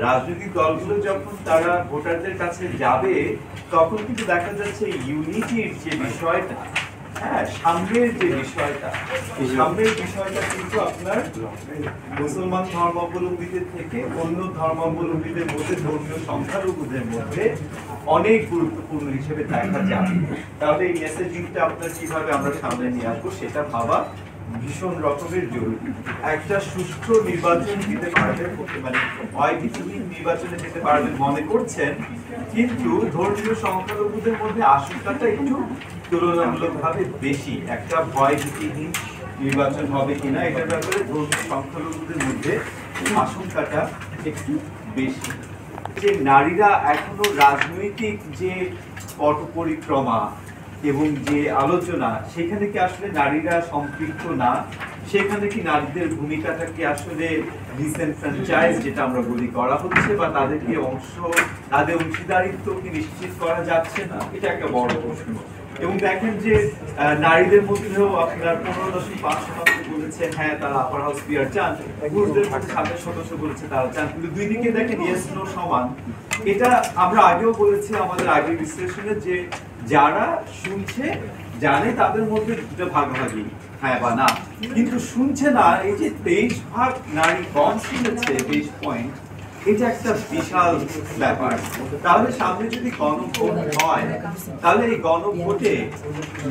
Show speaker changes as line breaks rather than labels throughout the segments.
রাজনৈতিক দলগুলো যখন তারা ভোটারদের কাছে যাবে তখন কিন্তু দেখা যাচ্ছে ইউনিটির যে বিষয়টা, হ্যাঁ, সাম্যের যে বিষয়টা, এই সাম্যের বিষয়টা কিন্তু আপনার মুসলমান ধর্মাবলম্বীদের থেকে অন্য ধর্মাবলম্বীদের মধ্যে, ধর্মীয় সংখ্যালঘুদের মধ্যে অনেক গুরুত্বপূর্ণ হিসেবে দেখা যাবে। তাহলে এই মেসেজিংটা আপনার কিভাবে আমরা সামনে নিয়ে আসবো সেটা ভাবা ভীষণ রকমের জরুরি। একটা সুষ্ঠু নির্বাচন দিতে পারবেন, মানে ভয়ভীতিহীন নির্বাচনে যেতে পারবেন মনে করছেন, কিন্তু ধর্মীয় সংখ্যালঘুদের মধ্যে আশঙ্কাটা একটু তুলনামূলকভাবে বেশি। একটা ভয়ভীতিহীন নির্বাচন হবে কিনা এটার ব্যাপারে ধর্মীয় সংখ্যালঘুদের মধ্যে আশঙ্কাটা একটু বেশি। যে নারীরা এখনো রাজনৈতিক যে পট পরিক্রমা এবং যে আলোচনা, সেখানে কি আসলে নারীরা সম্পৃক্ত না? সেখানে কি নারীদের ভূমিকাটা কি আসলে ডিসেনফ্র্যাঞ্চাইজ যেটা আমরা বলি করা হচ্ছে, বা তাদেরকে তাদের অংশীদারিত্ব কি নিশ্চিত করা যাচ্ছে না? এটা একটা বড় প্রশ্ন। এবং দেখেন যে নারীদের মধ্যেও আপনার 15.5% বলেছে হ্যাঁ তারা আপার হাউস পিয়ার চান, পুরুষদের মধ্যে 27% বলেছে তারা চান, কিন্তু দুই দিকে দেখেন ইয়েস নো সমান। এটা আমরা আগেও বলেছি আমাদের আগের বিশ্লেষণে যে যারা শুনছে জানে তাদের মধ্যে দুটো ভাগাভাগি, হ্যাঁ বা না, কিন্তু শুনছে না। এই যে 23% নারী কম শুনেছে, 23 পয়েন্ট, এটা একটা বিশাল ব্যাপার। তাহলে সামনে যদি গণভোট হয়, তাহলে এই গণভোটে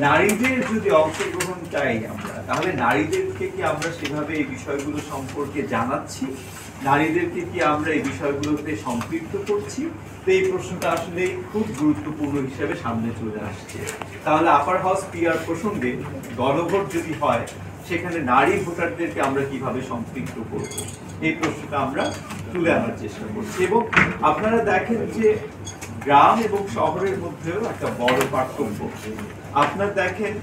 নারীদের যদি অংশগ্রহণ চাই আমরা, তাহলে নারীদেরকে কি আমরা সেভাবে এই বিষয়গুলো সম্পর্কে জানাচ্ছি? নারীদেরকে কি আমরা এই বিষয়গুলোতে সম্পৃক্ত করছি? তো এই প্রশ্নটা আসলে খুব গুরুত্বপূর্ণ হিসেবে সামনে চলে আসছে। তাহলে আপার হাউস পিআর প্রসঙ্গে গণভোট যদি হয়, সেখানে নারী ভোটারদেরকে আমরা কিভাবে সম্পৃক্ত করব, এই প্রশ্নটা আমরা তুলে আনার চেষ্টা করছি। এবং আপনারা দেখেন যে গ্রাম এবং শহরের মধ্যেও একটা বড় পার্থক্য। আপনার দেখেন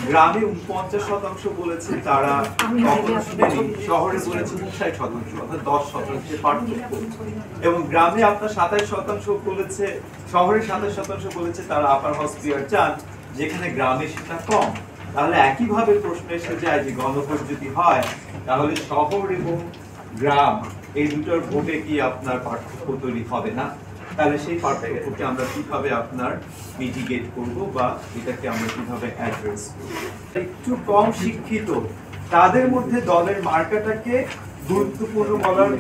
গ্রামে 49% বলেছে তারা কখনো শুনেনি, শহরে বলেছে 59%, অর্থাৎ 10% পার্থক্য। এবং গ্রামে আপনার 27% বলেছে, শহরে 27% বলেছে তারা আপার হাউস পিয়ার চান, যেখানে গ্রামে সেটা কম। তাহলে একইভাবে প্রশ্ন এসে যায় যে গণভোট যদি হয়, তাহলে শহর এবং গ্রাম এই দুটোর ভোটে কি আপনার পার্থক্য তৈরি হবে না? তাহলে সেই পার্থক্যকে আমরা কিভাবে আপনার মিটিগেট করব, বা এটাকে আমরা কিভাবে অ্যাড্রেস করব? একটু কম শিক্ষিত তাদের মধ্যে দলের মার্কাটাকে গুরুত্বপূর্ণ বলার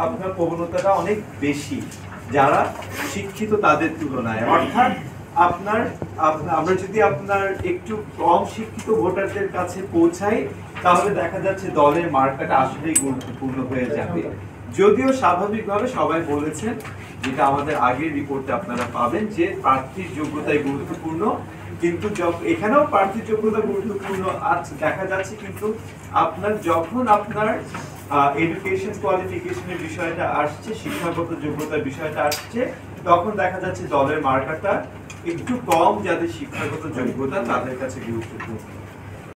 আপনার প্রবণতাটা অনেক বেশি যারা শিক্ষিত তাদের তুলনায়। অর্থাৎ আমরা যদি আপনার একটু কম শিক্ষিত ভোটারদের কাছে পৌঁছাই, তাহলে দেখা যাচ্ছে দলের মার্কাটা আসলেই গুরুত্বপূর্ণ হয়ে যাবে। যদিও স্বাভাবিকভাবে সবাই বলেছেন, যেটা আমাদের আগের রিপোর্টে আপনারা পাবেন, যে প্রার্থীর যোগ্যতাই গুরুত্বপূর্ণ, কিন্তু এখানেও প্রার্থীর যোগ্যতা গুরুত্বপূর্ণ দেখা যাচ্ছে, কিন্তু যখন আপনার এডুকেশন কোয়ালিফিকেশনের বিষয়টা আসছে, শিক্ষাগত যোগ্যতার বিষয়টা আসছে, তখন দেখা যাচ্ছে দলের মার্কাটা একটু কম যাদের শিক্ষাগত যোগ্যতা তাদের কাছে গুরুত্বপূর্ণ।